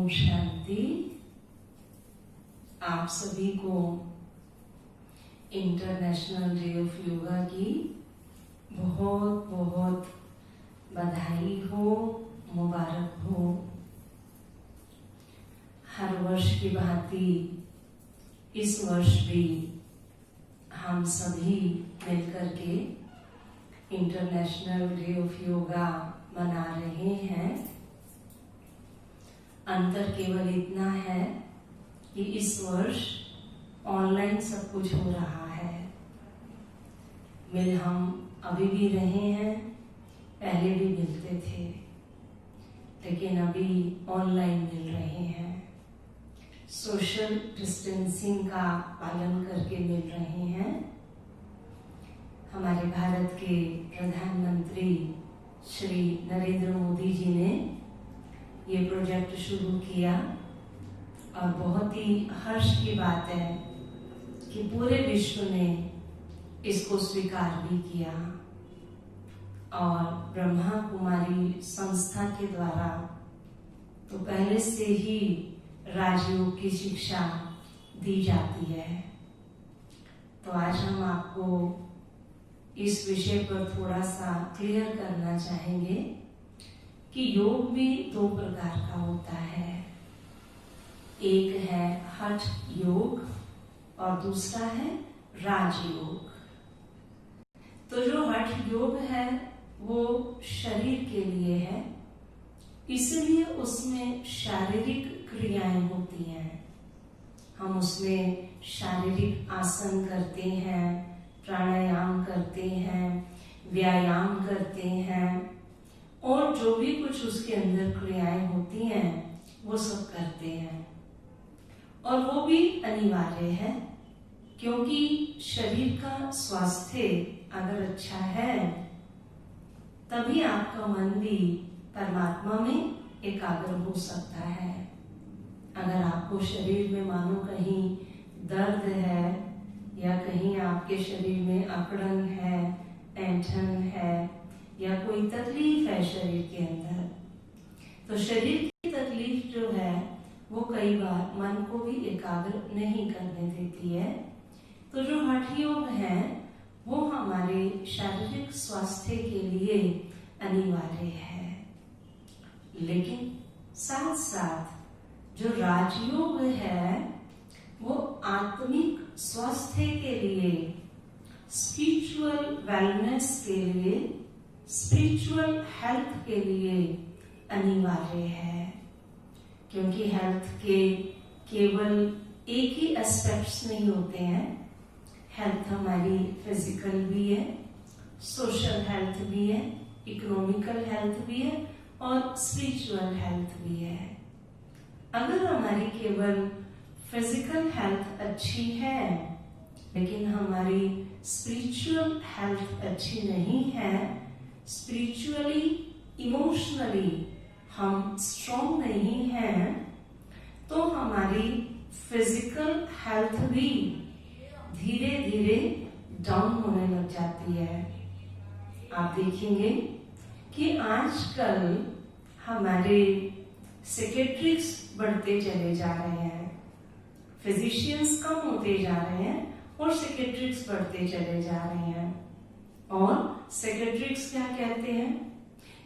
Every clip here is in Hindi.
ओम शांति। आप सभी को इंटरनेशनल डे ऑफ योगा की बहुत बहुत बधाई हो, मुबारक हो। हर वर्ष की भांति इस वर्ष भी हम सभी मिलकर के इंटरनेशनल डे ऑफ योगा मना रहे हैं। अंतर केवल इतना है कि इस वर्ष ऑनलाइन सब कुछ हो रहा है। मिल हम अभी भी रहे हैं, पहले भी मिलते थे, लेकिन अभी ऑनलाइन मिल रहे हैं। सोशल डिस्टेंसिंग का पालन करके मिल रहे हैं। हमारे भारत के प्रधानमंत्री श्री नरेंद्र मोदी जी ने ये प्रोजेक्ट शुरू किया और बहुत ही हर्ष की बात है कि पूरे विश्व ने इसको स्वीकार भी किया और ब्रह्मा कुमारी संस्था के द्वारा तो पहले से ही राजयोग की शिक्षा दी जाती है। तो आज हम आपको इस विषय पर थोड़ा सा क्लियर करना चाहेंगे कि योग भी दो प्रकार का होता है। एक है हठ योग और दूसरा है राजयोग। तो जो हठ योग है वो शरीर के लिए है, इसलिए उसमें शारीरिक क्रियाएं होती हैं। हम उसमें शारीरिक आसन करते हैं, प्राणायाम करते हैं, व्यायाम करते हैं और जो भी कुछ उसके अंदर क्रियाएं होती हैं वो सब करते हैं। और वो भी अनिवार्य है, क्योंकि शरीर का स्वास्थ्य अगर अच्छा है तभी आपका मन भी परमात्मा में एकाग्र हो सकता है। अगर आपको शरीर में मानो कहीं दर्द है या कहीं आपके शरीर में अकड़न है, ऐंठन है या कोई तकलीफ है शरीर के अंदर, तो शरीर की तकलीफ जो है वो कई बार मन को भी एकाग्र नहीं करने देती है। तो जो हठ योग है वो हमारे शारीरिक स्वास्थ्य के लिए अनिवार्य है, लेकिन साथ साथ जो राजयोग है वो आत्मिक स्वास्थ्य के लिए, स्पिरिचुअल वेलनेस के लिए, स्पिरिचुअल हेल्थ के लिए अनिवार्य है। क्योंकि हेल्थ के केवल एक ही एस्पेक्ट्स नहीं होते हैं। हेल्थ हमारी फिजिकल भी है, सोशल हेल्थ भी है, इकोनॉमिकल हेल्थ भी है और स्पिरिचुअल हेल्थ भी है। अगर हमारी केवल फिजिकल हेल्थ अच्छी है लेकिन हमारी स्पिरिचुअल हेल्थ अच्छी नहीं है, स्पिरिचुअली इमोशनली हम स्ट्रॉन्ग नहीं हैं, तो हमारी फिजिकल हेल्थ भी धीरे धीरे डाउन होने लग जाती है। आप देखेंगे कि आजकल हमारे सेक्रेटरीज बढ़ते चले जा रहे हैं, फिजिशियंस कम होते जा रहे हैं और सेक्रेटरीज बढ़ते चले जा रहे हैं। और सेक्रेटरीज क्या कहते हैं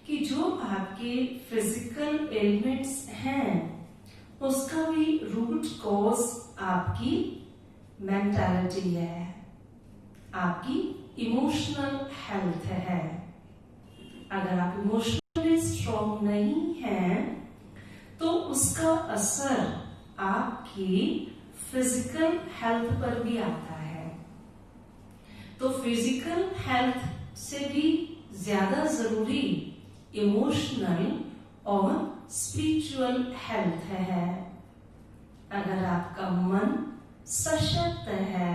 कि जो आपके फिजिकल एलिमेंट्स हैं उसका भी रूट कॉज आपकी मेंटालिटी है, आपकी इमोशनल हेल्थ है। अगर आप इमोशनली स्ट्रॉन्ग नहीं हैं तो उसका असर आपकी फिजिकल हेल्थ पर भी आता है। तो फिजिकल हेल्थ से भी ज्यादा जरूरी इमोशनल और स्पिरिचुअल हेल्थ है। अगर आपका मन सशक्त है,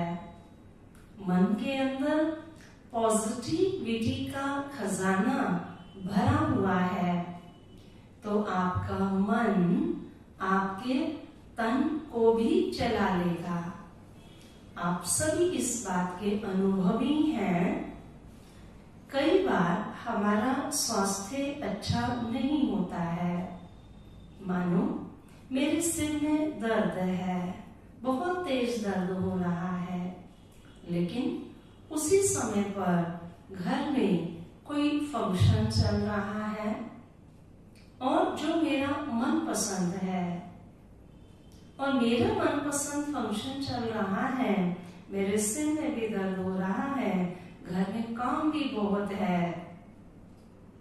मन के अंदर पॉजिटिविटी का खजाना भरा हुआ है, तो आपका मन आपके तन को भी चला लेगा। आप सभी इस बात के अनुभवी हैं। कई बार हमारा स्वास्थ्य अच्छा नहीं होता है। मानो सिर में दर्द है, बहुत तेज दर्द हो रहा है, लेकिन उसी समय पर घर में कोई फंक्शन चल रहा है और जो मेरा मनपसंद है, और मेरा मनपसंद फंक्शन चल रहा है, मेरे सिर में भी दर्द हो रहा है, घर में काम भी बहुत है,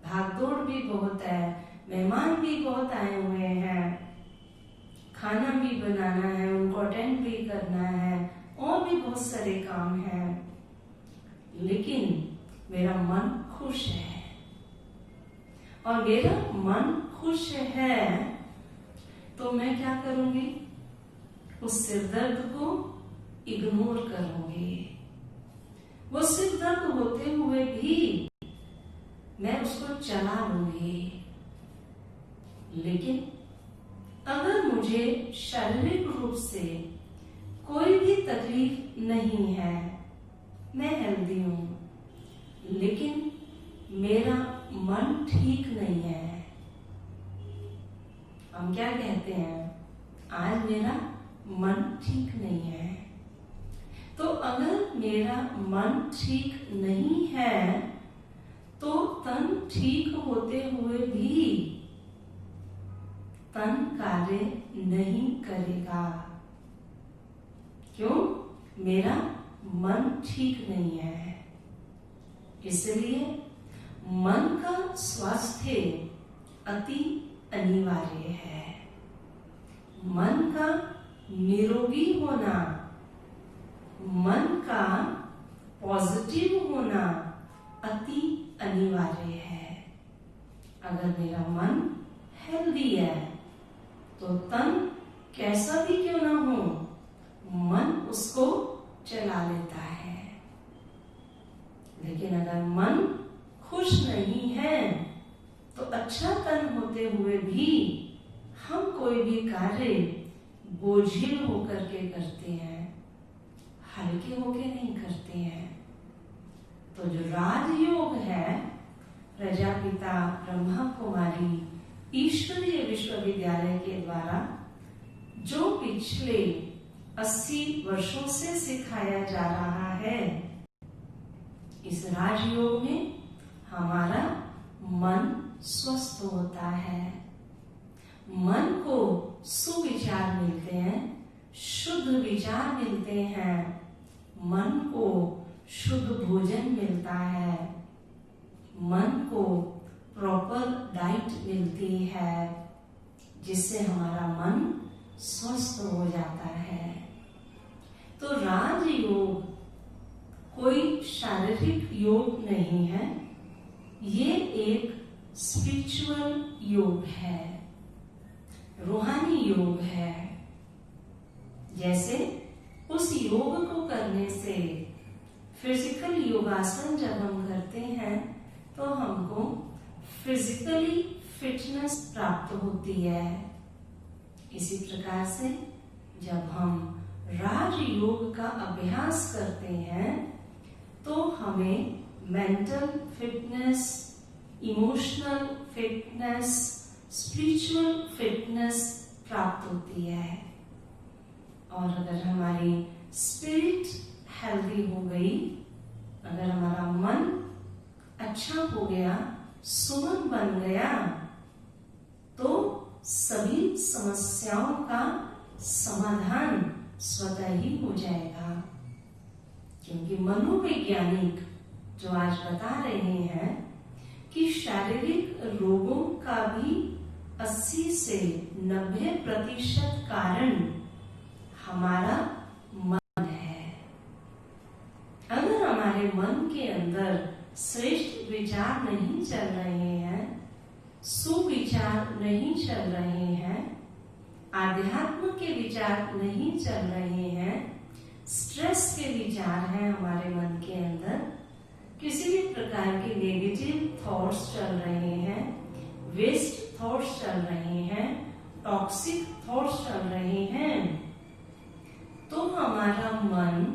भागदौड़ भी बहुत है, मेहमान भी बहुत आए हुए हैं, खाना भी बनाना है, उनको अटेंड भी करना है, और भी बहुत सारे काम हैं, लेकिन मेरा मन खुश है। और मेरा मन खुश है तो मैं क्या करूंगी? उस सिर दर्द को इग्नोर करूंगी। वो सिर दर्द होते हुए भी मैं उसको चला लूंगी। लेकिन अगर मुझे शारीरिक रूप से कोई भी तकलीफ नहीं है, मैं हेल्दी हूं, लेकिन मेरा मन ठीक नहीं है, हम क्या कहते हैं? आज मेरा मन ठीक नहीं है। तो अगर मेरा मन ठीक नहीं है तो तन ठीक होते हुए भी तन कार्य नहीं करेगा। क्यों? मेरा मन ठीक नहीं है। इसलिए मन का स्वास्थ्य अति अनिवार्य है। मन का निरोगी होना, मन का पॉजिटिव होना अति अनिवार्य है। अगर मेरा मन हेल्दी है तो तन कैसा भी क्यों ना हो, मन उसको चला लेता है। लेकिन अगर मन खुश नहीं है तो अच्छा तन होते हुए भी हम कोई भी कार्य बोझिल होकर के करते हैं, हल्के होके नहीं करते हैं। तो जो राजयोग है, प्रजापिता ब्रह्मा कुमारी ईश्वरीय विश्वविद्यालय के द्वारा जो पिछले 80 वर्षों से सिखाया जा रहा है, इस राजयोग में हमारा मन स्वस्थ होता है, मन को सुविचार मिलते हैं, शुद्ध विचार मिलते हैं, मन को शुद्ध भोजन मिलता है, मन को प्रॉपर डाइट मिलती है, जिससे हमारा मन स्वस्थ हो जाता है। तो राजयोग कोई शारीरिक योग नहीं है, ये एक स्पिरिचुअल योग है, रूहानी योग है। जैसे उस योग को करने से फिजिकल योगासन जब हम करते हैं तो हमको फिजिकली फिटनेस प्राप्त होती है। इसी प्रकार से जब हम राजयोग का अभ्यास करते हैं तो हमें mental fitness, emotional fitness, spiritual fitness प्राप्त होती है। और अगर हमारी स्पिरिट हेल्दी हो गई, अगर हमारा मन अच्छा हो गया, सुमन बन गया, तो सभी समस्याओं का समाधान स्वतः ही हो जाएगा। क्योंकि मनोवैज्ञानिक जो आज बता रहे हैं कि शारीरिक रोगों का भी 80 से 90% कारण हमारा मन है। अगर हमारे मन के अंदर श्रेष्ठ विचार नहीं चल रहे हैं, सुविचार नहीं चल रहे हैं, आध्यात्म के विचार नहीं चल रहे हैं, स्ट्रेस के विचार हैं हमारे मन के अंदर, किसी भी प्रकार के नेगेटिव थॉट्स चल रहे हैं, वेस्ट थॉट्स चल रहे हैं, टॉक्सिक थॉट्स चल रहे हैं, तो हमारा मन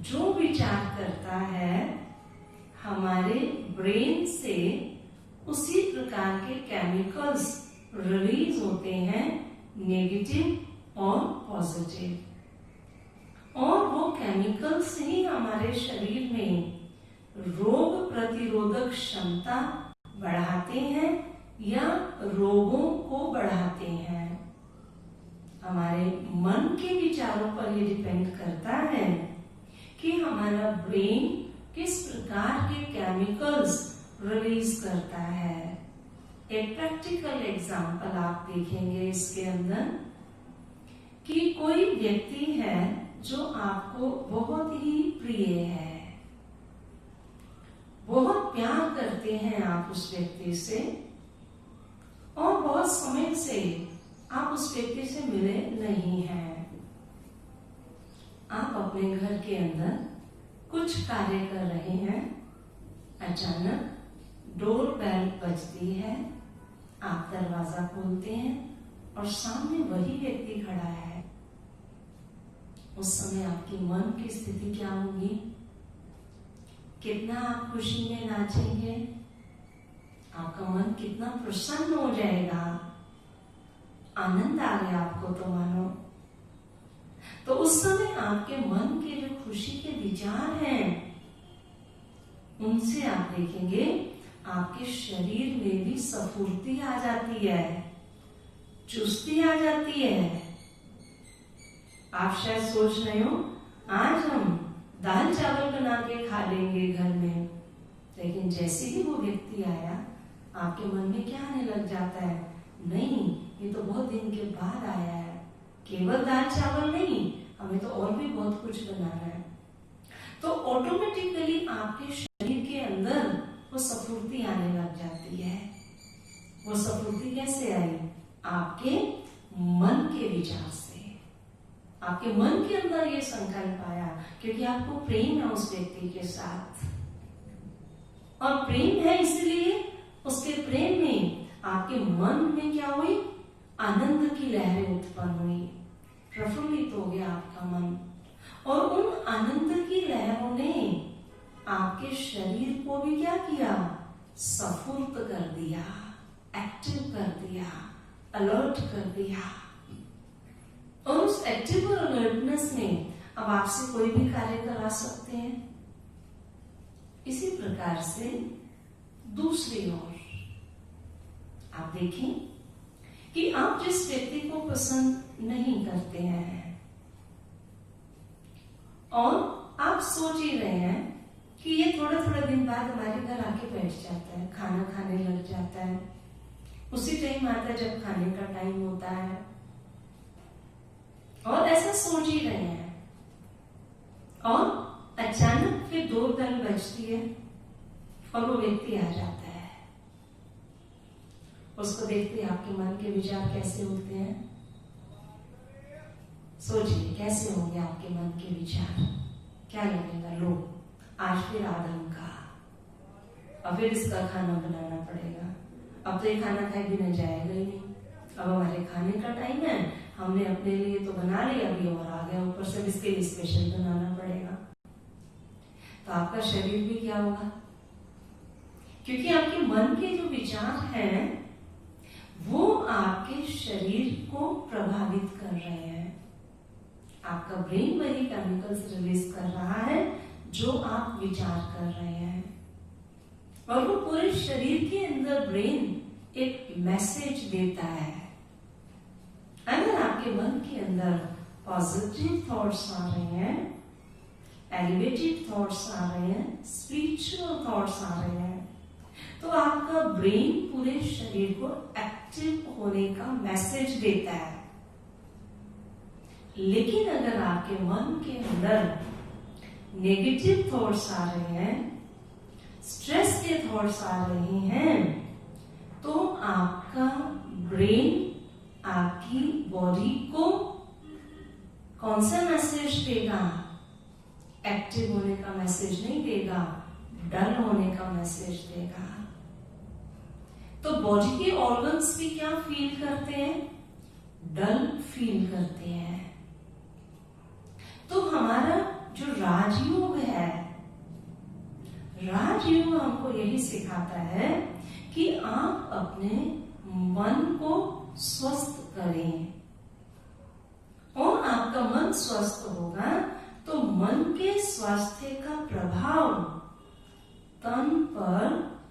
जो विचार करता है, हमारे ब्रेन से उसी प्रकार के केमिकल्स रिलीज होते हैं नेगेटिव और पॉजिटिव, और वो केमिकल्स ही हमारे शरीर में रोग प्रतिरोधक क्षमता बढ़ाते हैं या रोगों को बढ़ाते हैं। हमारे मन के विचारों पर ये डिपेंड करता है कि हमारा ब्रेन किस प्रकार के केमिकल्स रिलीज करता है। एक प्रैक्टिकल एग्जांपल आप देखेंगे इसके अंदर कि कोई व्यक्ति है जो आपको बहुत ही प्रिय है, बहुत प्यार करते हैं आप उस व्यक्ति से, और बहुत समय से आप उस व्यक्ति से मिले नहीं हैं। आप अपने घर के अंदर कुछ कार्य कर रहे हैं, अचानक डोर बेल बजती है, आप दरवाजा खोलते हैं और सामने वही व्यक्ति खड़ा है। उस समय आपकी मन की स्थिति क्या होगी? कितना आप खुशी में नाचेंगे, आपका मन कितना प्रसन्न हो जाएगा, आनंद आ गया आपको तो मानो। तो उस समय आपके मन के जो खुशी के विचार हैं, उनसे आप देखेंगे आपके शरीर में भी स्फूर्ति आ जाती है, चुस्ती आ जाती है। आप शायद सोच रहे हो आज हम दाल चावल बना के खा लेंगे घर में, लेकिन जैसे ही वो व्यक्ति आया आपके मन में क्या आने लग जाता है? नहीं, ये तो बहुत दिन के बाद आया है, केवल दाल चावल नहीं, हमें तो और भी बहुत कुछ बनाना है। तो ऑटोमेटिकली आपके शरीर के अंदर वो स्फूर्ति आने लग जाती है। वो स्फूर्ति कैसे आई? आपके मन के विचार से। आपके मन के अंदर ये संकल्प आया क्योंकि आपको प्रेम है उस व्यक्ति के साथ, और प्रेम है इसलिए उसके प्रेम में आपके मन में क्या हुई? आनंद की लहरें उत्पन्न हुई, प्रफुल्लित हो गया आपका मन, और उन आनंद की लहरों ने आपके शरीर को भी क्या किया? स्फूर्त कर दिया, एक्टिव कर दिया, अलर्ट कर दिया। और उस एक्टिव और अलर्टनेस में अब आपसे कोई भी कार्य करा सकते हैं। इसी प्रकार से दूसरी ओर आप देखें कि आप जिस व्यक्ति को पसंद नहीं करते हैं और आप सोच ही रहे हैं कि ये थोड़ा थोड़ा दिन बाद हमारे घर आके बैठ जाता है, खाना खाने लग जाता है, उसी टाइम आता है जब खाने का टाइम होता है, और ऐसा सोच ही रहे हैं, और अचानक फिर डोरबेल बजती है और वो व्यक्ति आ जाता है। उसको देखते आपके मन के विचार कैसे होते हैं? सोचिए कैसे होंगे आपके मन के विचार? क्या लगेगा? लो आज फिर आदम का, अब फिर इसका खाना बनाना पड़ेगा, अब तो ये खाना खाए बिना जाएगा ही नहीं, अब हमारे खाने का टाइम है, हमने अपने लिए तो बना लिया, अभी और आ गया, ऊपर से इसके लिए स्पेशल बनाना पड़ेगा। तो आपका शरीर भी क्या होगा? क्योंकि आपके मन के जो विचार हैं वो आपके शरीर को प्रभावित कर रहे हैं। आपका ब्रेन वही केमिकल्स रिलीज कर रहा है जो आप विचार कर रहे हैं, और वो पूरे शरीर के अंदर ब्रेन एक मैसेज देता है। अगर आपके मन के अंदर पॉजिटिव थॉट्स आ रहे हैं, एलिवेटेड थॉट्स आ रहे हैं, स्पिरिचुअल थॉट्स आ रहे हैं, तो आपका ब्रेन पूरे शरीर को एक्टिव होने का मैसेज देता है। लेकिन अगर आपके मन के अंदर नेगेटिव थॉट्स आ रहे हैं, स्ट्रेस के थॉट्स आ रहे हैं, तो आपका ब्रेन आपकी बॉडी को कौन सा मैसेज देगा? एक्टिव होने का मैसेज नहीं देगा, डल होने का मैसेज देगा। तो बॉडी के ऑर्गन्स भी क्या फील करते हैं? डल फील करते हैं। तो हमारा जो राजयोग है, राजयोग हमको यही सिखाता है कि आप अपने मन को स्वस्थ करें, आपका मन स्वस्थ होगा तो मन के स्वास्थ्य का प्रभाव तन पर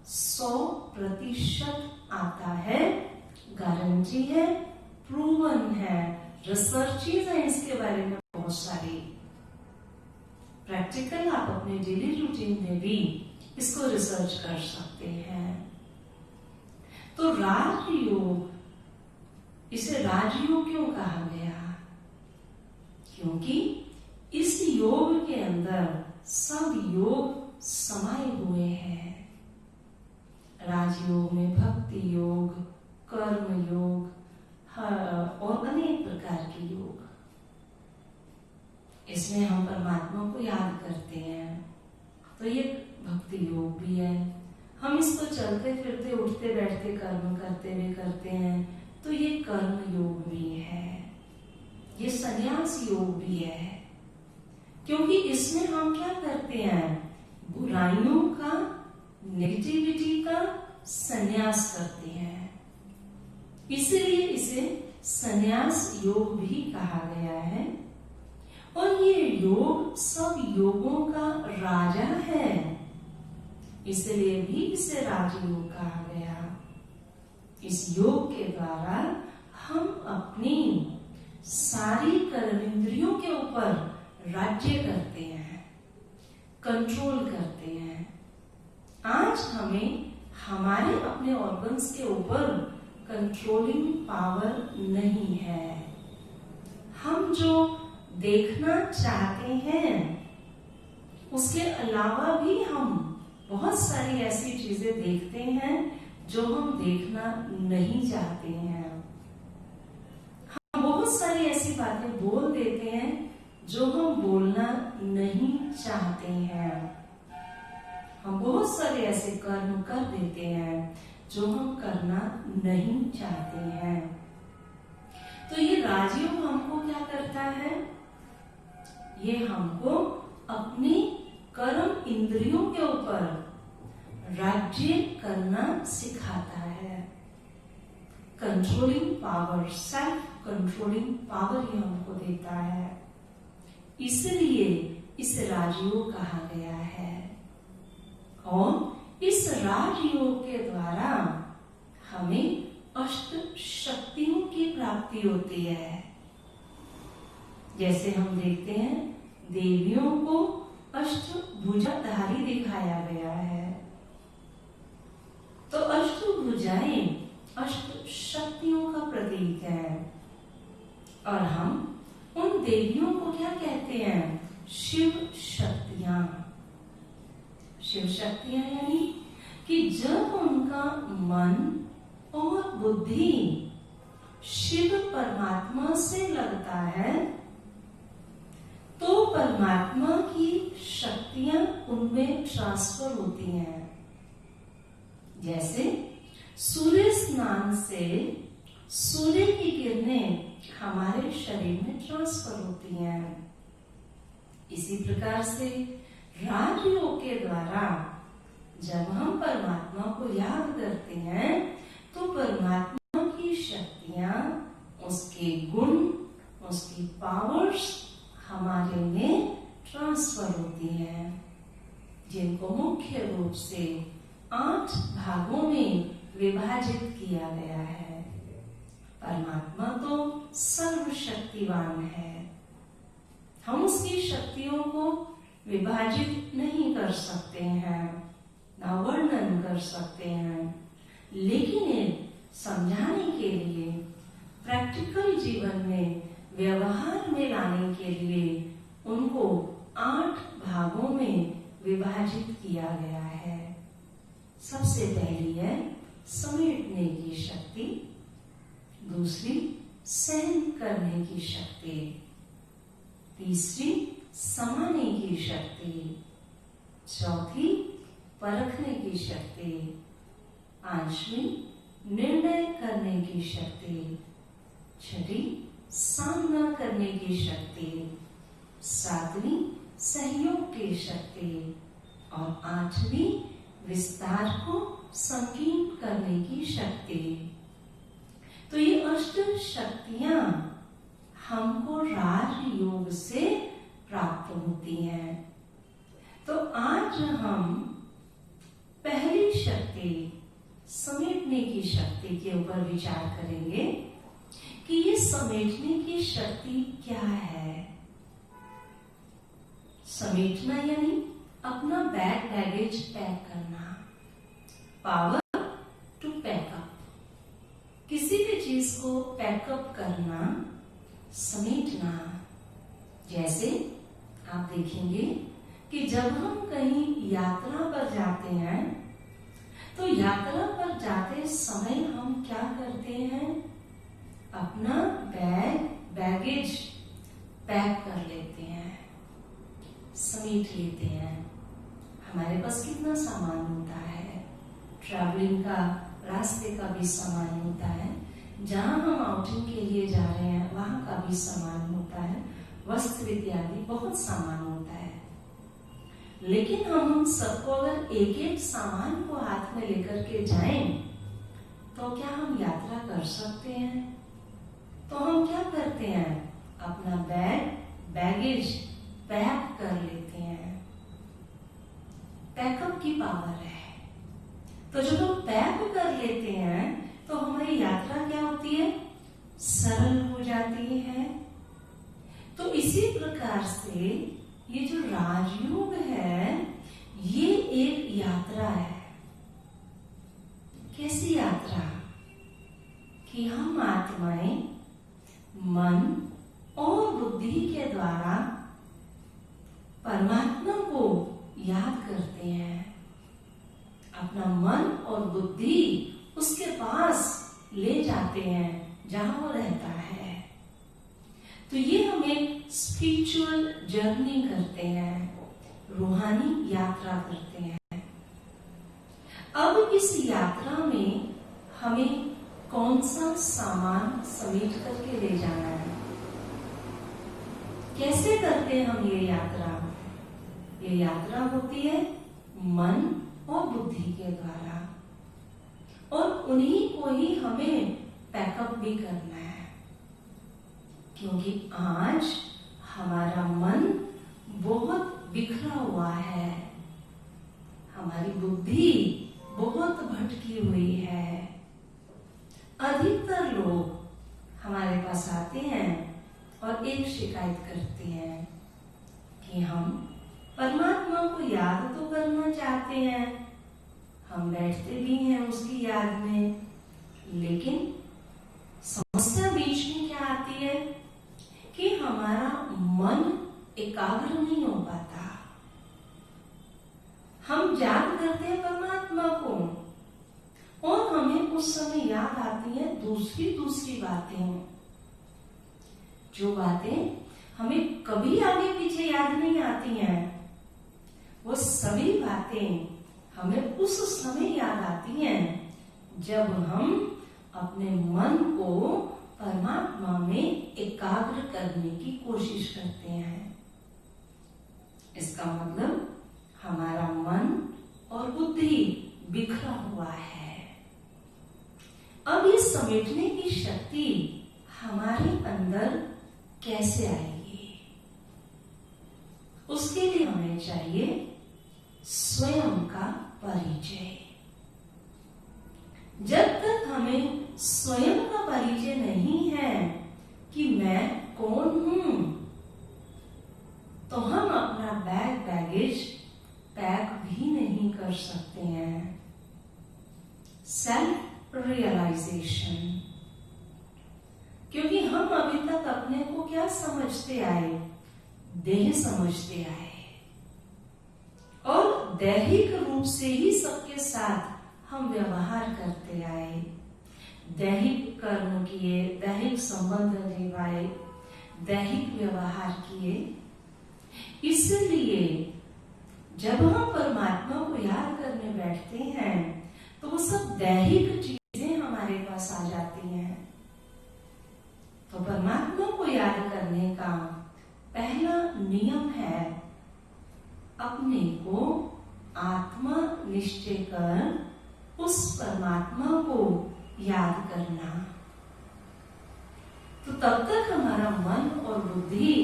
100% आता है। गारंटी है, प्रूवन है, रिसर्चेस है इसके बारे में बहुत सारी। प्रैक्टिकल आप अपने डेली रूटीन में भी इसको रिसर्च कर सकते हैं। तो राजयोग, इसे राजयोग क्यों कहा गया? क्योंकि इस योग के अंदर सब योग समाये हुए हैं। राजयोग में भक्ति योग, कर्म योग और अनेक प्रकार के योग। इसमें हम परमात्मा को याद करते हैं, तो ये भक्ति योग भी है। हम इसको चलते फिरते उठते बैठते कर्म करते हुए करते हैं, तो ये कर्म योग भी है, ये संन्यास योग भी है। क्योंकि इसमें हम क्या करते हैं? बुराइयों का, नेगेटिविटी का संन्यास करते हैं। इसीलिए इसे संन्यास योग भी कहा गया है। और ये योग सब योगों का राजा है, इसलिए भी इसे राजयोग कहा गया। इस योग के द्वारा हम अपनी सारी कर्मेंद्रियों के ऊपर राज्य करते हैं, कंट्रोल करते हैं। आज हमें हमारे अपने ऑर्गन्स के ऊपर कंट्रोलिंग पावर नहीं है। हम जो देखना चाहते हैं उसके अलावा भी हम बहुत सारी ऐसी चीजें देखते हैं जो हम देखना नहीं चाहते हैं। हम बहुत सारी ऐसी बातें बोल देते हैं जो हम बोलना नहीं चाहते हैं। हम बहुत सारे ऐसे कर्म कर देते हैं जो हम करना नहीं चाहते हैं। तो ये राजयोग हमको क्या करता है? ये हमको अपनी कर्म इंद्रियों के ऊपर राज्य करना सिखाता है। Controlling power, self controlling power ये हमको देता है। इसलिए इसे राजयोग कहा गया है। और इस राजयोग के द्वारा हमें अष्ट शक्तियों की प्राप्ति होती है। जैसे हम देखते हैं देवियों को अष्टभुजाधारी दिखाया गया है, तो अष्टभुजाएं अष्ट शक्तियों का प्रतीक है। और हम उन देवियों को क्या कहते हैं? शिव शक्तियां। शिव शक्तियां यानी कि जब उनका मन और बुद्धि शिव परमात्मा से लगता है तो परमात्मा की शक्तियां उनमें ट्रांसफर होती हैं। जैसे सूर्य स्नान से सूर्य की किरणें हमारे शरीर में ट्रांसफर होती हैं। इसी प्रकार से राजयोग के द्वारा जब हम परमात्मा को याद करते हैं तो परमात्मा की शक्तियां, उसके गुण, उसकी पावर्स हमारे में ट्रांसफर होती हैं, जिनको मुख्य रूप से 8 भागों में विभाजित किया गया है। परमात्मा तो सर्वशक्तिवान है, हम उसकी शक्तियों को विभाजित नहीं कर सकते हैं, ना वर्णन कर सकते हैं, लेकिन समझाने के लिए, प्रैक्टिकल जीवन में व्यवहार में लाने के लिए उनको 8 भागों में विभाजित किया गया है। सबसे पहली है समेटने की शक्ति, दूसरी सहन करने की शक्ति, तीसरी समाने की शक्ति, चौथी परखने की शक्ति, पांचवी निर्णय करने की शक्ति, छठी सामना करने की शक्ति, सातवीं सहयोग की शक्ति और आठवीं विस्तार को संकीर्ण करने की शक्ति। तो ये अष्ट शक्तियां हमको राजयोग से प्राप्त होती हैं। तो आज हम पहली शक्ति समेटने की शक्ति के ऊपर विचार करेंगे कि ये समेटने की शक्ति क्या है। समेटना यानी अपना बैगेज पैक करना, पावर टू पैकअप, किसी भी चीज को पैकअप करना, समेटना। जैसे आप देखेंगे कि जब हम कहीं यात्रा पर जाते हैं तो यात्रा पर जाते समय हम क्या करते हैं, अपना बैगेज पैक कर लेते हैं, समेट लेते हैं। हमारे पास कितना सामान होता है, ट्रैवलिंग का, रास्ते का भी सामान होता है, जहां हम आउटिंग के लिए जा रहे हैं वहां का भी सामान होता है, वस्त्र इत्यादि बहुत सामान होता है। लेकिन हम सबको अगर एक एक सामान को हाथ में लेकर के जाएं तो क्या हम यात्रा कर सकते हैं? तो हम क्या करते हैं, अपना बैगेज पैक कर लेते हैं। पैकअप की पावर है। तो जब हम पैक कर लेते हैं तो हमारी यात्रा क्या होती है, सरल हो जाती है। तो इसी प्रकार से ये जो राजयोग है ये एक यात्रा है। कैसी यात्रा कि हम आत्माएं मन और बुद्धि के द्वारा परमात्मा को याद करते हैं। अपना मन और बुद्धि उसके पास ले जाते हैं जहां वो रहता है। तो ये हम एक स्पिरिचुअल जर्नी करते हैं, रूहानी यात्रा करते हैं। अब इस यात्रा में हमें कौन सा सामान समेट करके ले जाना है, कैसे करते हैं हम ये यात्रा? ये यात्रा होती है मन और बुद्धि के द्वारा, और उन्हीं को ही हमें पैकअप भी करना है। क्योंकि आज हमारा मन बहुत बिखरा हुआ है, हमारी बुद्धि बहुत भटकी हुई है। अधिकतर लोग हमारे पास आते हैं और एक शिकायत करते हैं कि हम परमात्मा को याद तो करना चाहते हैं, हम बैठते भी हैं उसकी याद में, लेकिन समस्या बीच में क्या आती है कि हमारा मन एकाग्र नहीं हो पाता। हम याद करते हैं परमात्मा को और हमें उस समय याद आती है दूसरी बातें, जो बातें हमें कभी आगे पीछे याद नहीं आती हैं, वो सभी बातें हमें उस समय याद आती हैं जब हम अपने मन को परमात्मा में एकाग्र करने की कोशिश करते हैं। इसका मतलब हमारा मन और बुद्धि बिखरा हुआ है। अब ये समेटने की शक्ति हमारे अंदर कैसे आएगी? उसके लिए हमें चाहिए स्वयं का परिचय। जब तक हमें स्वयं का परिचय नहीं है कि मैं कौन हूं, तो हम अपना बैगेज पैक भी नहीं कर सकते हैं। सेल्फ रियलाइजेशन, क्योंकि हम अभी तक अपने को क्या समझते आए, देह समझते आए, और दैहिक रूप से ही सबके साथ हम व्यवहार करते आए, दैहिक कर्म किए, दैहिक संबंध निभाए, दैहिक व्यवहार किए। इसलिए जब हम परमात्मा को याद करने बैठते हैं तो वो सब दैहिक चीजें हमारे पास आ जाती हैं। तो परमात्मा को याद करने का पहला नियम है अपने को आत्मा निश्चय कर उस परमात्मा को याद करना। तो तब तक हमारा मन और बुद्धि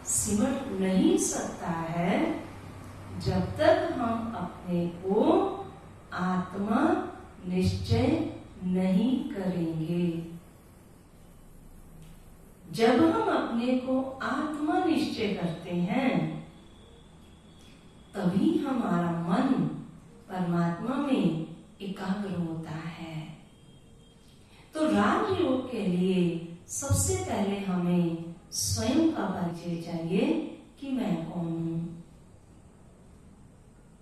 सिमट नहीं सकता है जब तक हम अपने को आत्मा निश्चय नहीं करेंगे। जब हम अपने को आत्मा निश्चय करते हैं तभी हमारा मन परमात्मा में एकाग्र होता है। तो राजयोग के लिए सबसे पहले हमें स्वयं का परिचय चाहिए कि मैं कौन हूं।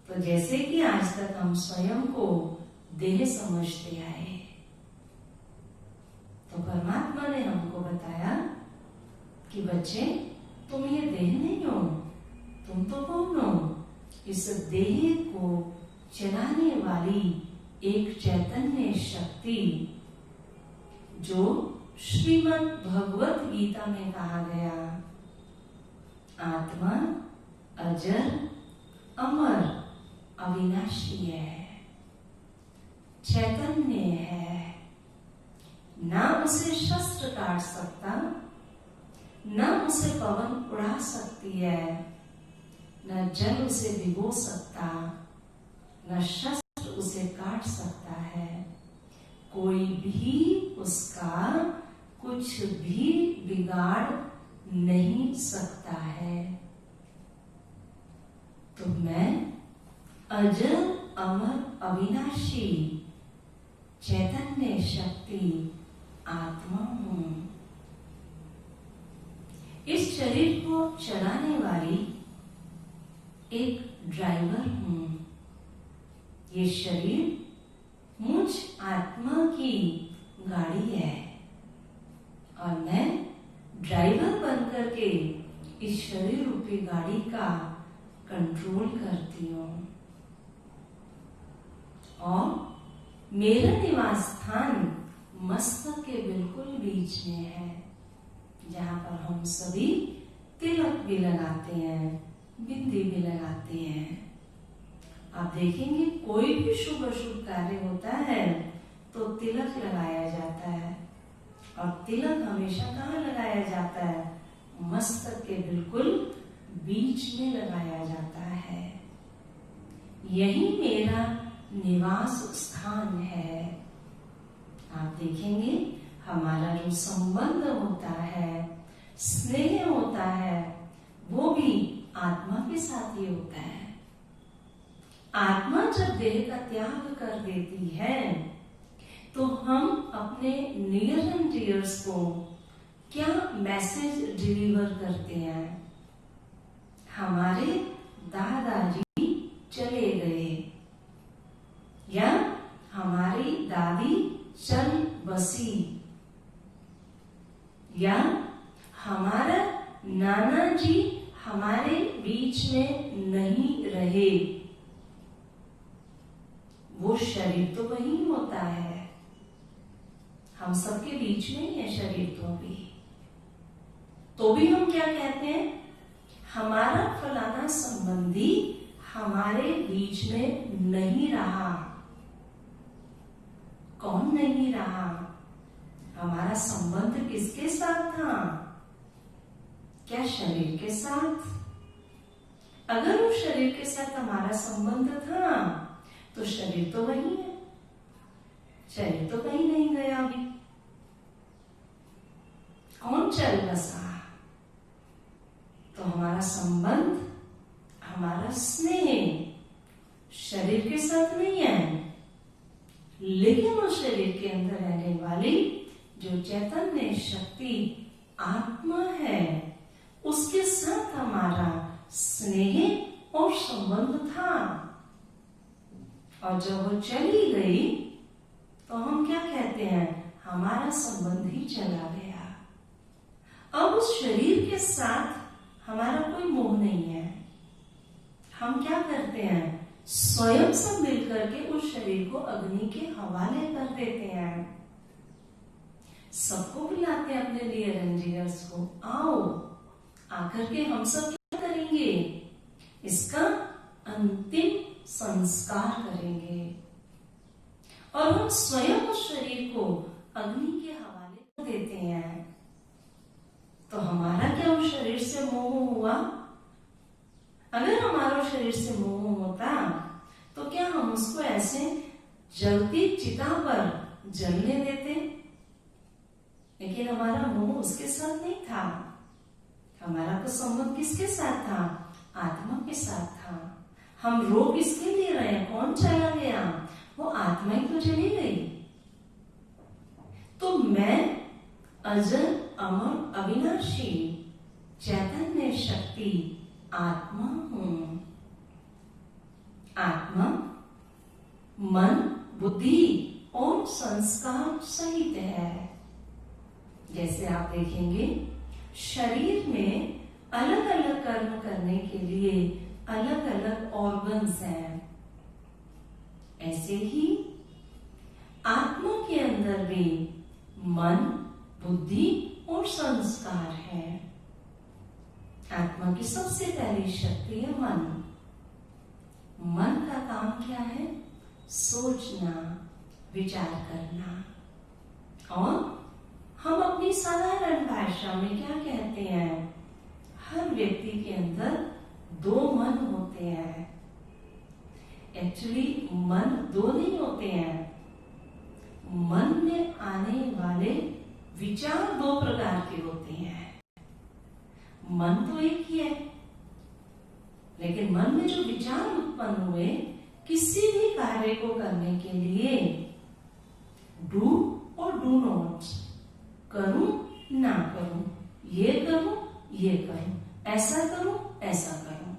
तो जैसे कि आज तक हम स्वयं को देह समझते आए, तो परमात्मा ने हमको बताया कि बच्चे तुम ये देह नहीं हो, तुम तो कौन हो? इस देह को चलाने वाली एक चैतन्य शक्ति, जो श्रीमद् भगवत गीता में कहा गया, आत्मा अजर अमर अविनाशी है, चैतन्य है। ना उसे शस्त्र काट सकता, ना उसे पवन उड़ा सकती है, न जल उसे भिगो सकता, न शस्त्र उसे काट सकता है। कोई भी उसका कुछ भी बिगाड़ नहीं सकता है। तो मैं अजर अमर अविनाशी चैतन्य शक्ति आत्मा हूं। इस शरीर को चलाने वाली एक ड्राइवर हूं। ये शरीर मुझ आत्मा की गाड़ी है और मैं ड्राइवर बनकर के इस शरीर रूपी गाड़ी का कंट्रोल करती हूँ। और मेरा निवास स्थान मस्तक के बिल्कुल बीच में है, जहाँ पर हम सभी तिलक भी लगाते हैं, बिंदी भी लगाते हैं। आप देखेंगे कोई भी शुभ अशुभ कार्य होता है तो तिलक लगाया जाता है, और तिलक हमेशा कहाँ लगाया जाता है? मस्तक के बिल्कुल बीच में लगाया जाता है। यही मेरा निवास स्थान है। आप देखेंगे हमारा जो संबंध होता है, स्नेह होता है, वो भी आत्मा के साथ ही होता है। आत्मा जब देह का त्याग कर देती है तो हम अपने नियर एंड डियर्स को क्या मैसेज डिलीवर करते हैं? हमारे दादाजी चले गए, या हमारी दादी चल बसी, या हमारा नाना जी हमारे बीच में नहीं रहे। वो शरीर तो वही होता है, हम सबके बीच में ही है शरीर तो भी हम क्या कहते हैं? हमारा फलाना संबंधी हमारे बीच में नहीं रहा। कौन नहीं रहा? हमारा संबंध किसके साथ था? क्या शरीर के साथ? अगर उस शरीर के साथ हमारा संबंध था तो शरीर तो वही है, शरीर तो कहीं नहीं गया। अभी कौन चल बसा? तो हमारा संबंध, हमारा स्नेह शरीर के साथ नहीं है, लेकिन उस शरीर के अंदर रहने वाली जो चैतन्य शक्ति आत्मा है, उसके साथ हमारा स्नेह और संबंध था। और जब वो चली गई तो हम क्या कहते हैं? हमारा संबंध ही चला गया। अब उस शरीर के साथ हमारा कोई मोह नहीं है। हम क्या करते हैं? स्वयं सब मिलकर के उस शरीर को अग्नि के हवाले कर देते हैं। सबको बुलाते हैं अपने लिए रंजियर्स को, आओ आकर के हम सब क्या करेंगे? इसका अंतिम संस्कार करेंगे। और हम स्वयं उस शरीर को अग्नि के हवाले कर देते हैं। तो हमारा क्या उस शरीर से मोह हुआ? अगर हमारा शरीर से मोह होता तो क्या हम उसको ऐसे जलती चिता पर जलने देते? लेकिन हमारा मोह उसके साथ नहीं था। हमारा तो संबंध किसके साथ था? आत्मा के साथ था। हम रो किसके लिए रहे हैं? कौन चला गया? वो आत्मा ही तो चली गई। तो मैं अजर अमर अविनाशी चैतन्य शक्ति आत्मा हूं। आत्मा मन, बुद्धि और संस्कार सहित है। जैसे आप देखेंगे शरीर में अलग अलग कर्म करने के लिए अलग अलग ऑर्गन्स हैं, ऐसे ही आत्मा के अंदर भी मन, बुद्धि और संस्कार है। आत्मा की सबसे पहली शक्ति है मन। मन का काम क्या है? सोचना, विचार करना। और हम अपनी साधारण भाषा में क्या कहते हैं? हर व्यक्ति के अंदर दो मन होते हैं। एक्चुअली मन दो नहीं होते हैं। मन में आने वाले विचार दो प्रकार के होते हैं। मन तो एक ही है, लेकिन मन में जो विचार उत्पन्न हुए किसी भी कार्य को करने के लिए, डू और डू नॉट, करूं ना करूं, ये करूं ये करूं, ऐसा करूं ऐसा करूं,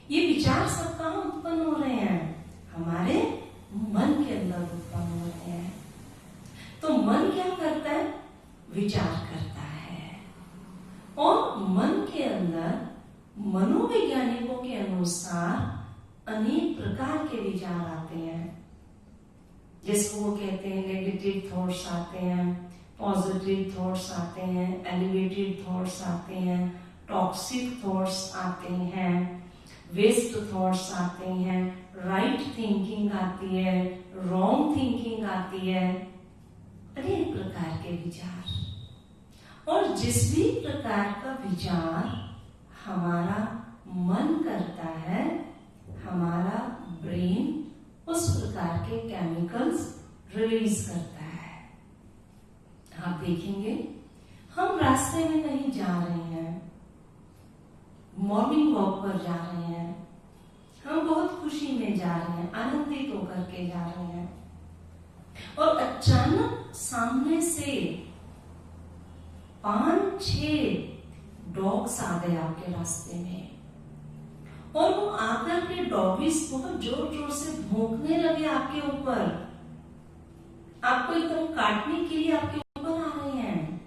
ये विचार सब कहां उत्पन्न हो रहे हैं? हमारे मन के अंदर उत्पन्न हो रहे हैं। तो मन क्या करता है? विचार करता है। और मन के अंदर मनोवैज्ञानिकों के अनुसार अनेक प्रकार के विचार आते हैं, जिसको वो कहते हैं नेगेटिव थॉट्स आते हैं, पॉजिटिव थॉट्स आते हैं, एलिवेटेड थॉट्स आते हैं, टॉक्सिक थॉट्स आते हैं, वेस्ट थॉट्स आते हैं, राइट थिंकिंग आती है, रॉन्ग थिंकिंग आती है, अनेक प्रकार के विचार। और जिस भी प्रकार का विचार हमारा मन करता है, हमारा ब्रेन उस प्रकार के केमिकल्स रिलीज करता है। आप देखेंगे हम रास्ते में कहीं जा रहे हैं, मॉर्निंग वॉक पर जा रहे हैं, हम बहुत खुशी में जा रहे हैं, आनंदित होकर के जा रहे हैं, और अचानक सामने से 5-6 डॉग्स आ गए आपके रास्ते में, और वो आकर के डॉगीज बहुत जोर जोर से भौंकने लगे आपके ऊपर, आपको एकदम काटने के लिए आपके ऊपर आ रहे हैं।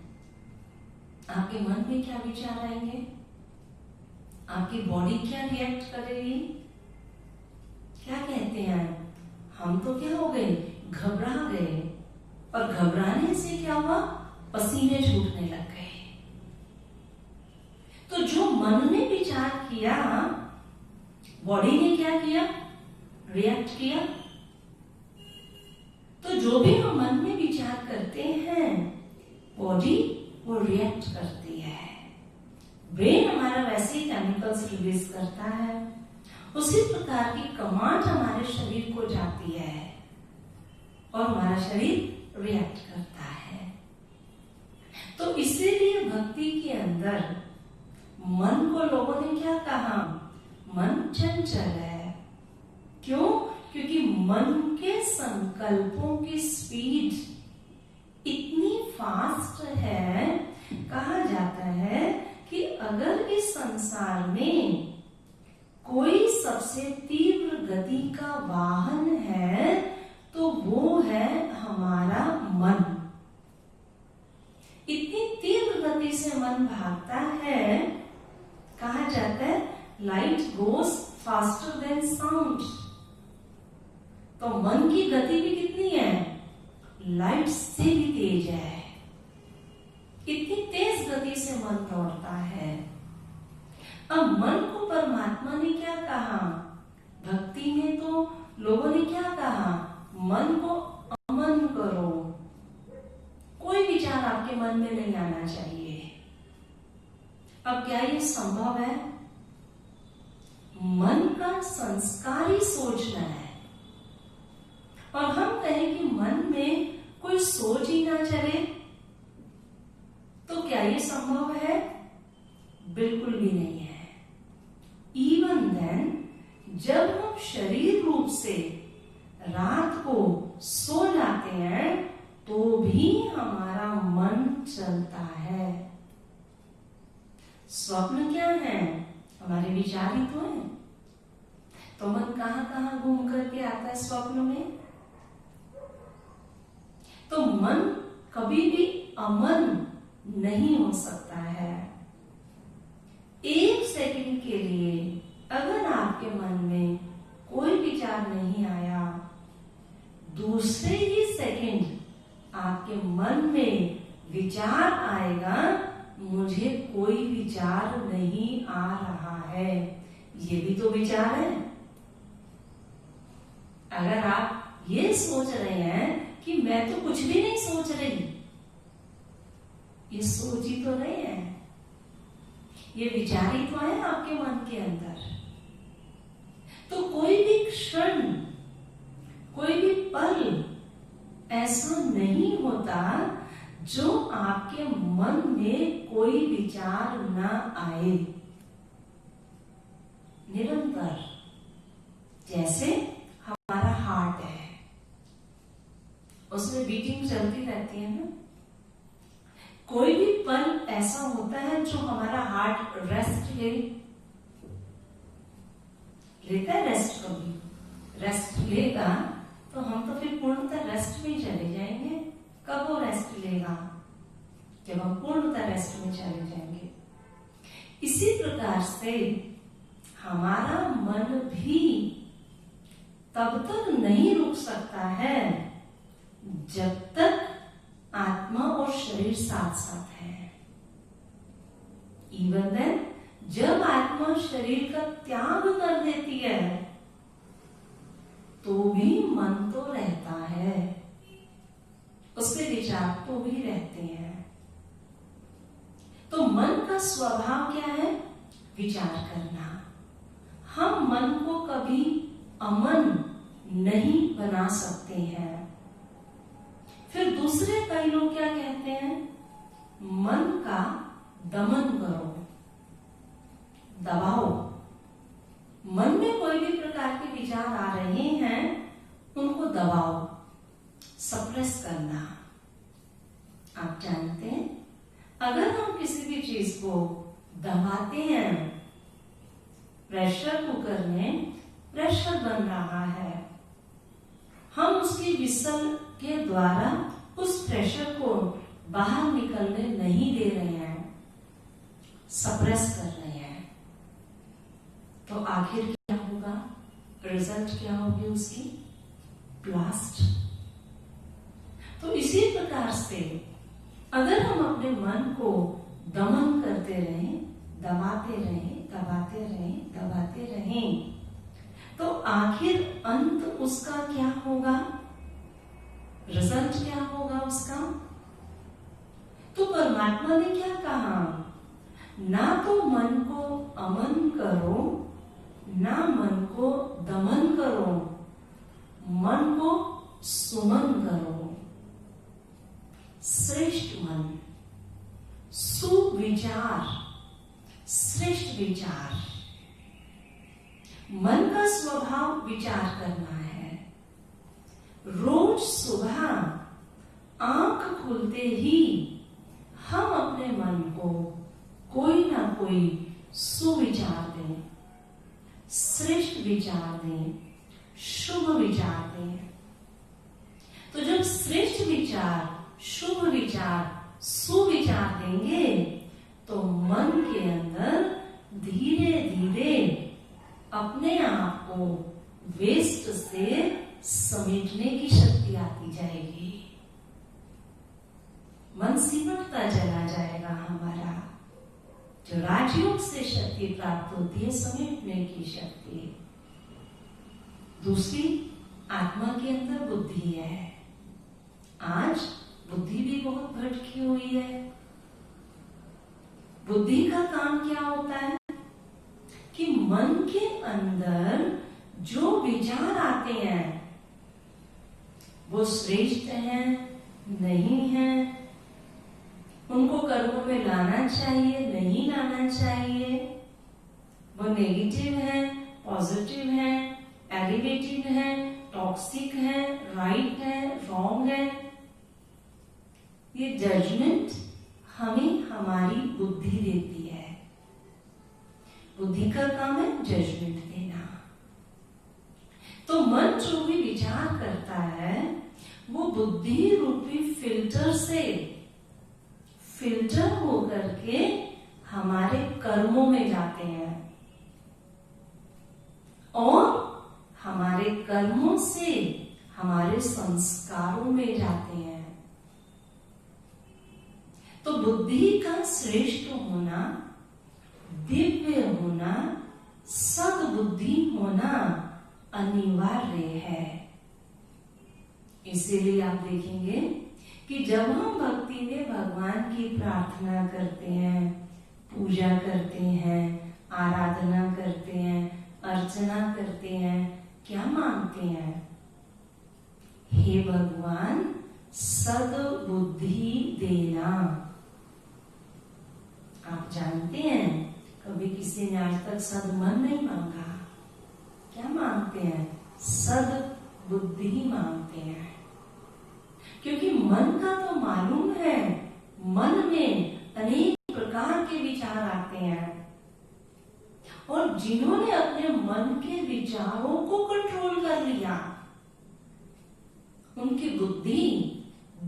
आपके मन में क्या विचार आएंगे? आपकी बॉडी क्या रिएक्ट करेगी? क्या कहते हैं? हम तो क्या हो गए? घबरा गए। और घबराने से क्या हुआ? पसीने छूटने लग गए। तो जो मन ने विचार किया, बॉडी ने क्या किया? रिएक्ट किया। तो जो भी हम मन में विचार करते हैं, बॉडी वो रिएक्ट करती है। ब्रेन हमारा वैसे ही केमिकल्स रिलीज करता है, उसी प्रकार की कमांड हमारे शरीर को जाती है और हमारा शरीर रिएक्ट करता है। तो इसीलिए भक्ति के अंदर मन को लोगों ने क्या कहा? मन चंचल है। क्यों? क्योंकि मन के संकल्पों की स्पीड इतनी फास्ट है, कहा जाता है कि अगर इस संसार में कोई सबसे तीव्र गति का वाहन है तो वो है हमारा मन। इतनी तीव्र गति से मन भागता है, कहा जाता है light goes faster than sound. तो मन की गति भी कितनी है? लाइट से भी तेज है। इतनी तेज गति से मन दौड़ता है। अब मन को परमात्मा ने क्या कहा? भक्ति में तो लोगों ने क्या कहा? मन को अमन करो, कोई विचार आपके मन में नहीं आना चाहिए। अब क्या ये संभव है? मन का संस्कार ही सोचना है, और हम कहें कि मन में कोई सोच ही ना चले, तो क्या ये संभव है? बिल्कुल भी नहीं है। इवन देन, जब हम शरीर रूप से रात को सो जाते हैं तो भी हमारा मन चलता है। स्वप्न क्या है? हमारे विचार ही तो है। तो मन कहां कहां घूम करके आता है स्वप्न में। तो मन कभी भी अमन नहीं हो सकता है। एक सेकंड के लिए अगर आपके मन में कोई विचार नहीं आया, दूसरे ही सेकंड आपके मन में विचार आएगा, मुझे कोई विचार नहीं आ रहा है। ये भी तो विचार है। अगर आप ये सोच रहे हैं कि मैं तो कुछ भी नहीं सोच रही, ये सोच ही तो नहीं है, ये विचार ही तो है आपके मन के अंदर। तो कोई भी क्षण, कोई भी पल ऐसा नहीं होता जो आपके मन में कोई विचार ना आए। निरंतर, जैसे हमारा हार्ट है, उसमें बीटिंग चलती रहती है ना। कोई भी पल ऐसा होता है जो हमारा हार्ट रेस्ट लेता है। रेस्ट कभी रेस्ट लेगा तो हम तो फिर पूर्णतः रेस्ट में चले जाएंगे। कब वो रेस्ट लेगा? जब हम पूर्णतः रेस्ट में चले जाएंगे। इसी प्रकार से हमारा मन भी तब तक नहीं रुक सकता है जब तक आत्मा और शरीर साथ साथ है। इवन देन, जब आत्मा शरीर का त्याग कर देती है तो भी मन तो रहता है, उसके विचार तो भी रहते हैं। तो मन का स्वभाव क्या है? विचार करना। हम मन को कभी अमन नहीं बना सकते हैं। फिर दूसरे कई लोग क्या कहते हैं? मन का दमन करो, दबाओ। मन में कोई भी प्रकार के विचार आ रहे हैं, उनको दबाओ, सप्रेस करना। आप जानते हैं, अगर हम किसी भी चीज को दबाते हैं, प्रेशर कुकर में प्रेशर बन रहा है, हम उसकी विसल के द्वारा उस प्रेशर को बाहर निकलने नहीं दे रहे हैं, सप्रेस कर रहे हैं, तो आखिर क्या होगा? रिजल्ट क्या होगी उसकी? ब्लास्ट। तो इसी प्रकार से अगर हम अपने मन को दमन करते रहें, दबाते रहें, दबाते रहें, दबाते रहें, तो आखिर अंत उसका क्या होगा? रिजल्ट क्या होगा उसका? तो परमात्मा ने क्या कहा? ना तो मन को अमन करो, ना मन को दमन करो, मन को सुमन करो। श्रेष्ठ मन, सुविचार, श्रेष्ठ विचार। मन का स्वभाव विचार करना है। रोज सुबह आंख खुलते ही हम अपने मन को कोई ना कोई सुविचार दें, श्रेष्ठ विचार दें, शुभ विचार दें। तो जब श्रेष्ठ विचार, शुभ विचार, सुविचार देंगे तो मन के अंदर धीरे धीरे अपने आप को वेस्ट से समेटने की शक्ति आती जाएगी। मन सिमटता चला जाएगा हमारा। जो राजयोग से शक्ति प्राप्त होती है, समेटने की शक्ति। दूसरी, आत्मा के अंदर बुद्धि है। आज बुद्धि भी बहुत भटकी हुई है। बुद्धि का काम क्या होता है कि मन के अंदर जो विचार आते हैं वो श्रेष्ठ हैं, नहीं है, उनको कर्मों में लाना चाहिए, नहीं लाना चाहिए, वो नेगेटिव है, पॉजिटिव है, एलिवेटिव है, टॉक्सिक है, राइट है, रॉन्ग है, ये जजमेंट हमें हमारी बुद्धि देती है। बुद्धि का काम है जजमेंट देना। तो मन जो भी विचार करता है वो बुद्धि रूपी फिल्टर से फिल्टर होकर के हमारे कर्मों में जाते हैं और हमारे कर्मों से हमारे संस्कारों में जाते हैं। तो बुद्धि का श्रेष्ठ होना, दिव्य होना, सद्बुद्धि होना अनिवार्य है। इसीलिए आप देखेंगे कि जब हम भक्ति में भगवान की प्रार्थना करते हैं, पूजा करते हैं, आराधना करते हैं, अर्चना करते हैं, क्या मांगते हैं? हे भगवान सद्बुद्धि देना। आप जानते हैं कभी किसी ने आज तक सद्मन नहीं मांगा। क्या मांगते हैं? सद्बुद्धि मांगते हैं। क्योंकि मन का तो मालूम है, मन में अनेक प्रकार के विचार आते हैं और जिन्होंने अपने मन के विचारों को कंट्रोल कर लिया उनकी बुद्धि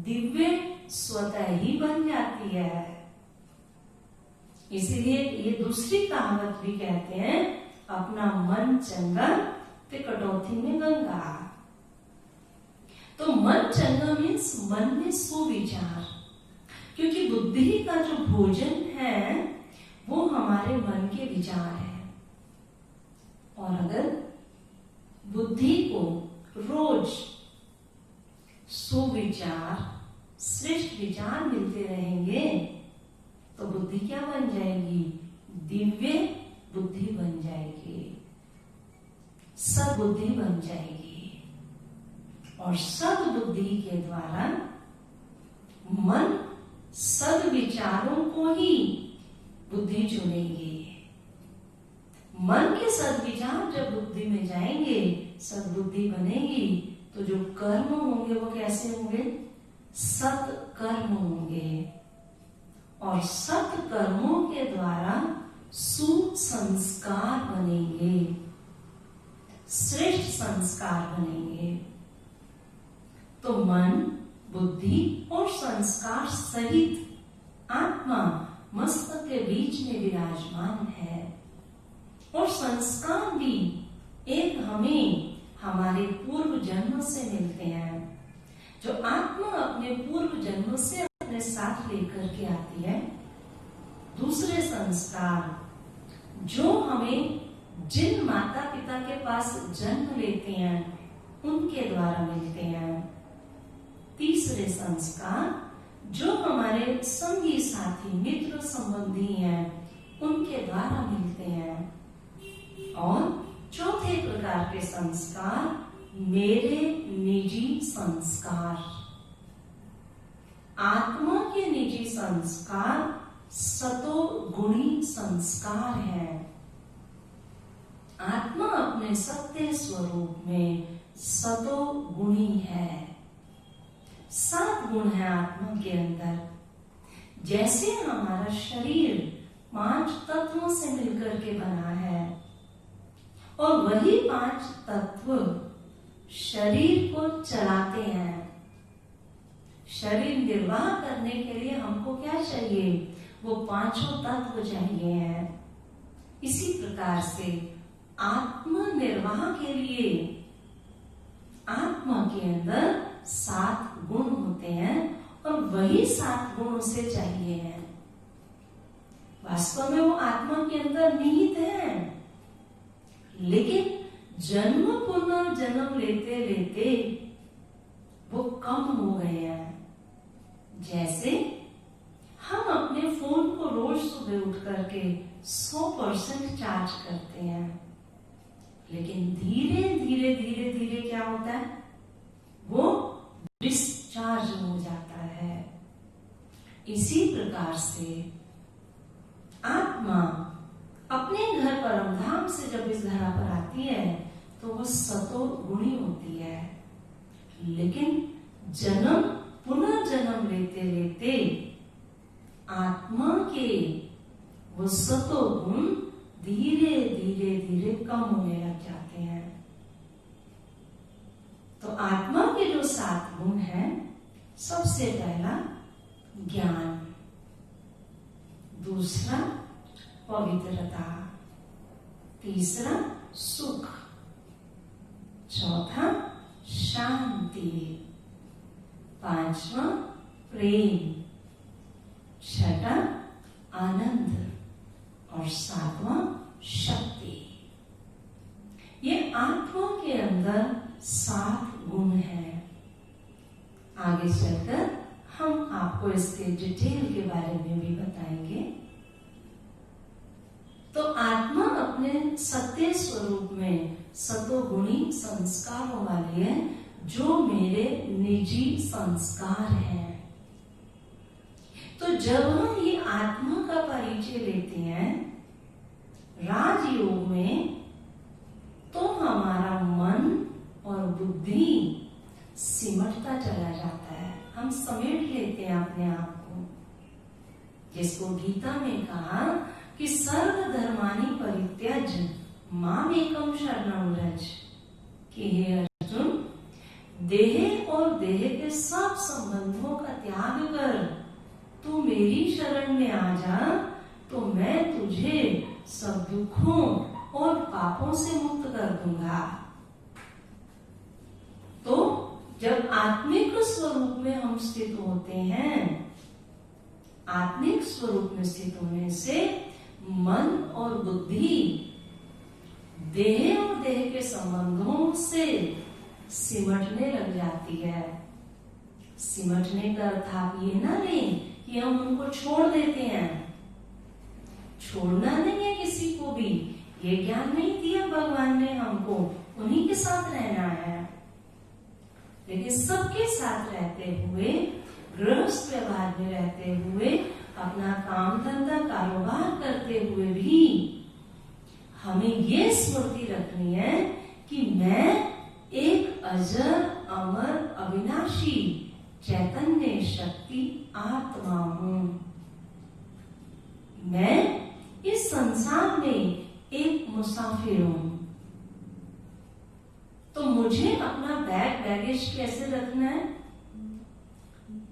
दिव्य स्वतः ही बन जाती है। इसीलिए ये दूसरी कहावत भी कहते हैं, अपना मन चंगा ते कटौती में गंगा। तो मन चंगा मीन्स मन में सुविचार, क्योंकि बुद्धि का जो भोजन है वो हमारे मन के विचार है। और अगर बुद्धि को रोज सुविचार, श्रेष्ठ विचार मिलते रहेंगे तो बुद्धि क्या बन जाएगी? दिव्य बुद्धि बन जाएगी, सद्बुद्धि बन जाएगी। और सद्बुद्धि के द्वारा मन सद्विचारों को ही बुद्धि चुनेगी। मन के सद्विचार जब बुद्धि में जाएंगे, सद्बुद्धि बनेगी, तो जो कर्म होंगे वो कैसे होंगे? सत्कर्म होंगे। और सत्कर्मों के द्वारा सुसंस्कार बनेंगे, श्रेष्ठ संस्कार बनेंगे। तो मन, बुद्धि और संस्कार सहित आत्मा मस्तक के बीच में विराजमान है। और संस्कार भी एक हमें हमारे पूर्व जन्म से मिलते हैं, जो आत्मा अपने पूर्व जन्म से अपने साथ लेकर के आती है। दूसरे संस्कार जो हमें जिन माता पिता के पास जन्म लेते हैं उनके द्वारा मिलते हैं। तीसरे संस्कार जो हमारे संगी साथी मित्र संबंधी हैं उनके द्वारा मिलते हैं। और चौथे प्रकार के संस्कार मेरे निजी संस्कार। आत्मा के निजी संस्कार सतो गुणी संस्कार है। आत्मा अपने सत्य स्वरूप में सतो गुणी है। 7 गुण है आत्मा के अंदर। जैसे हमारा शरीर 5 तत्वों से मिलकर के बना है और वही 5 तत्व शरीर को चलाते हैं। शरीर निर्वाह करने के लिए हमको क्या चाहिए? वो 5 तत्व चाहिए हैं। इसी प्रकार से आत्म निर्वाह के लिए आत्मा के अंदर 7 गुण होते हैं और वही 7 गुण उसे चाहिए है। वास्तव में वो आत्मा के अंदर निहित है, लेकिन जन्म पुनर्जन्म लेते लेते वो कम हो गए हैं। जैसे हम अपने फोन को रोज सुबह सुबह उठ करके 100% चार्ज करते हैं, लेकिन धीरे धीरे धीरे धीरे क्या होता है, वो डिस्चार्ज हो जाता है। इसी प्रकार से आत्मा अपने घर परमधाम से जब इस धरा पर आती है तो वो सतो गुणी होती है, लेकिन जन्म पुनर्जन्म लेते लेते आत्मा के वो सतो गुण धीरे धीरे धीरे कम होने लग जाते हैं। तो आत्मा के जो 7 गुण हैं, सबसे पहला ज्ञान, दूसरा पवित्रता, तीसरा सुख, चौथा शांति, पांचवा प्रेम, छठा आनंद और सातवां शक्ति। ये आत्मा के अंदर 7 गुण हैं। आगे चलकर हम आपको इसके डिटेल के बारे में भी बताएंगे। तो आत्मा अपने सत्य स्वरूप में सतोगुणी संस्कारों वाली है, जो मेरे निजी संस्कार हैं। तो जब हम ये आत्मा का परिचय लेते हैं राजयोग में, तो हमारा मन और बुद्धि सिमटता चला जाता है, हम समेट लेते हैं अपने आप को, जिसको गीता में कहा कि सर्व धर्मानि परित्यज्य माम एकम शरणं व्रज, कि हे अर्जुन, देह और देह के सब संबंधों का त्याग कर तू मेरी शरण में आ जा, तो मैं तुझे सब दुखों और पापों से मुक्त कर दूंगा। तो जब आत्मिक स्वरूप में हम स्थित होते हैं, आत्मिक स्वरूप में स्थित होने से मन और बुद्धि देह और देह के संबंधों से सिमटने लग जाती है। सिमटने का अर्थ आप ये ना लें कि हम उनको छोड़ देते हैं। छोड़ना नहीं है किसी को भी, ये ज्ञान नहीं दिया भगवान ने हमको, उन्हीं के साथ रहना है। लेकिन सबके साथ रहते हुए, गृहस्थ व्यवहार में रहते हुए, अपना काम धंधा कारोबार करते हुए भी हमें ये स्मृति रखनी है कि मैं एक अजर अमर अविनाशी चैतन्य शक्ति आत्मा हूं। मैं इस संसार में एक मुसाफिर हूं। तो मुझे अपना बैगेज कैसे रखना है?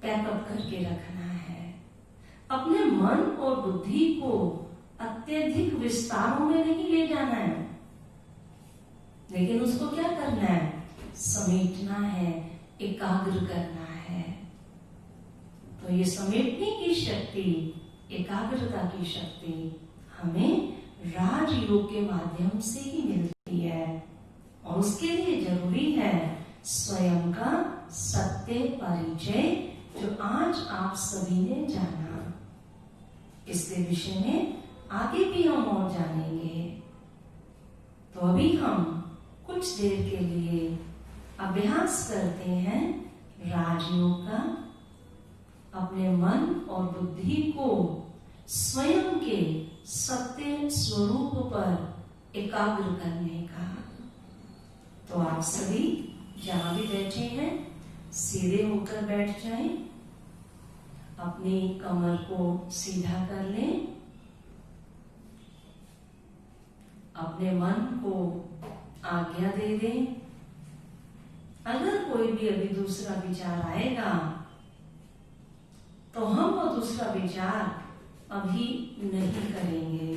पैकअप करके रखना है। अपने मन और बुद्धि को अत्यधिक विस्तारों में नहीं ले जाना है, लेकिन उसको क्या करना है? समेटना है, एकाग्र करना है। तो ये समेटने की शक्ति, एकाग्रता की शक्ति हमें राजयोग के माध्यम से ही मिलती है, और उसके लिए जरूरी है स्वयं का सत्य परिचय, जो आज आप सभी ने जाना। इसके विषय में आगे भी हम और जानेंगे। तो अभी हम कुछ देर के लिए अभ्यास करते हैं राजयोग का, अपने मन और बुद्धि को स्वयं के सत्य स्वरूप पर एकाग्र करने का। तो आप सभी जहां भी बैठे हैं सीधे होकर बैठ जाएं, अपनी कमर को सीधा कर लें, अपने मन को आज्ञा दे दें। अगर कोई भी अभी दूसरा विचार आएगा तो हम वो दूसरा विचार अभी नहीं करेंगे।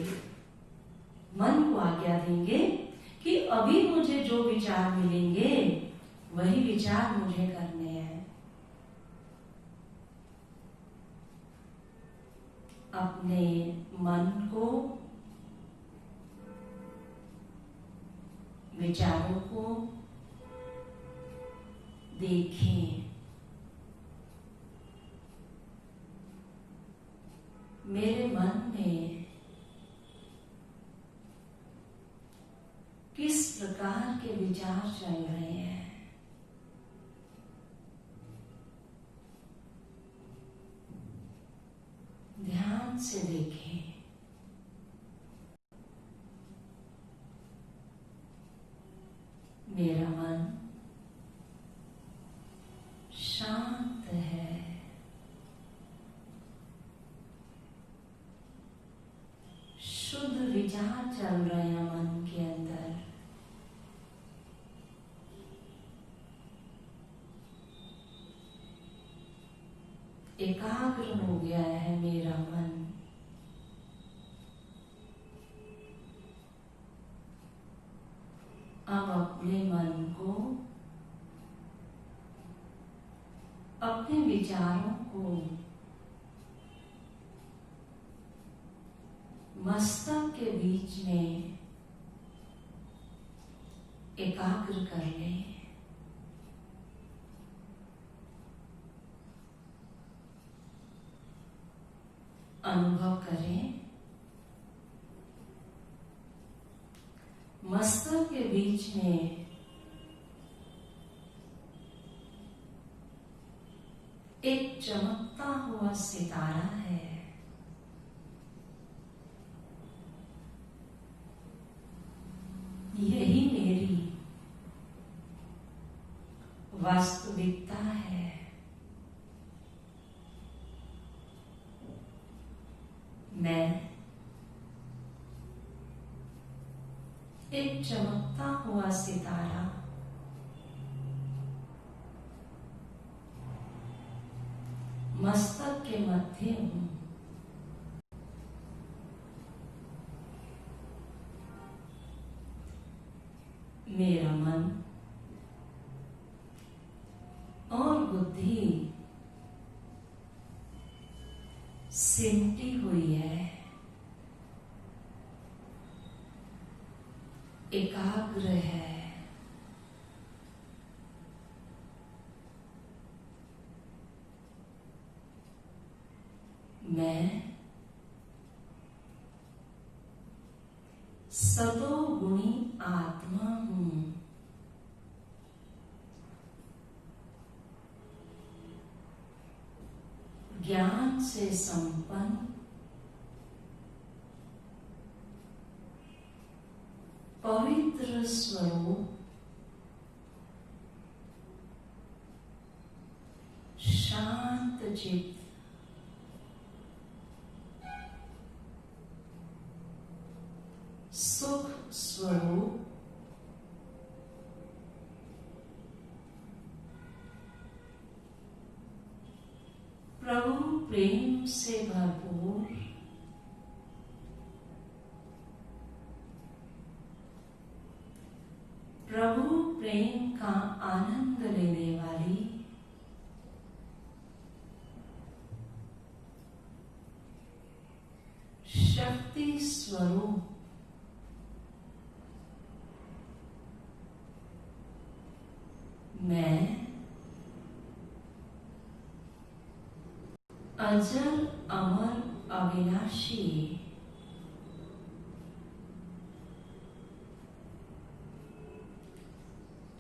मन को आज्ञा देंगे कि अभी मुझे जो विचार मिलेंगे वही विचार मुझे करने हैं। अपने मन को, विचारों को देखें। मेरे मन में के विचार चल रहे हैं। ध्यान से देखें। मेरा मन शांत है। शुद्ध विचार चल रहे हैं मन के अंदर। एकाग्र हो गया है मेरा मन। अब अपने मन को, अपने विचारों को मस्तक के बीच में एकाग्र कर लें। अनुभव करें मस्तक के बीच में एक चमकता हुआ सितारा है। यही मेरी वास्तविकता है। मैं एक चमकता हुआ सितारा मस्तक के मध्य हूं। मेरा मन और बुद्धि सिमटी हुई है, एकाग्र है। मैं सतोगुणी आत्मा हूं। ज्ञान से संपन्न पवित्र स्वरूप, शांत चित्त, सुख स्वरूप, प्रभु प्रेम से भरपूर, प्रभु प्रेम का आनंद लेने वाली शक्ति स्वरूप, मैं अजर अमर अविनाशी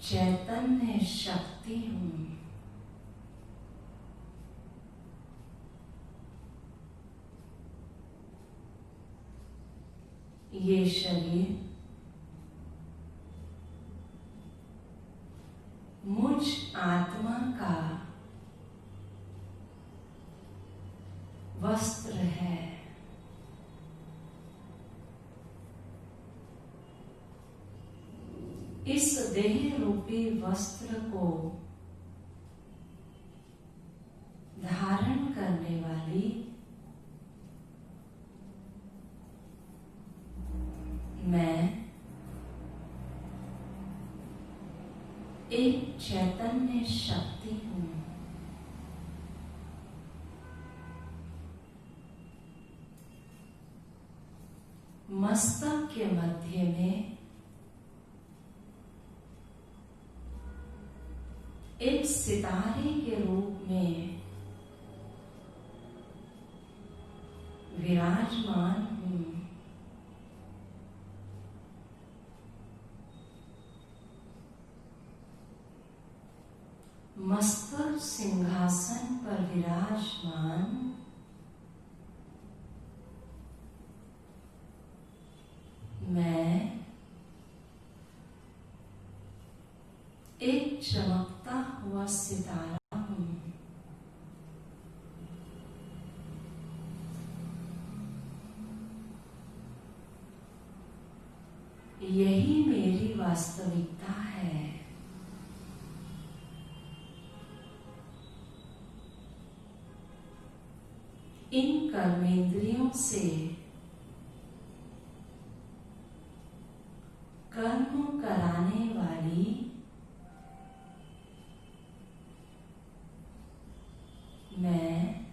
चैतन्य शक्ति हूं। ये शरीर मुझ आत्मा का वस्त्र है। इस देह रूपी वस्त्र को धारण करने वाली मैं एक चैतन्य शक्ति हूं। मस्तक के मध्य में एक सितारे के रूप में विराजमान हूं। चमकता हुआ सितारा हूं। यही मेरी वास्तविकता है। इन कर्मेंद्रियों से कर्म कराने वाली मैं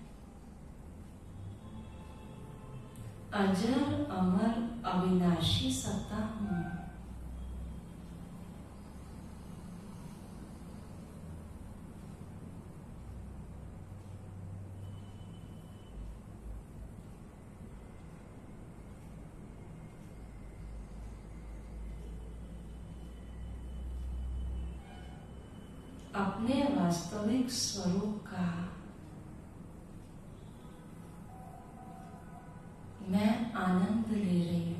अजर अमर अविनाशी सत्ता हूं। अपने वास्तविक स्वरूप का मैं आनंद ले रही हूं।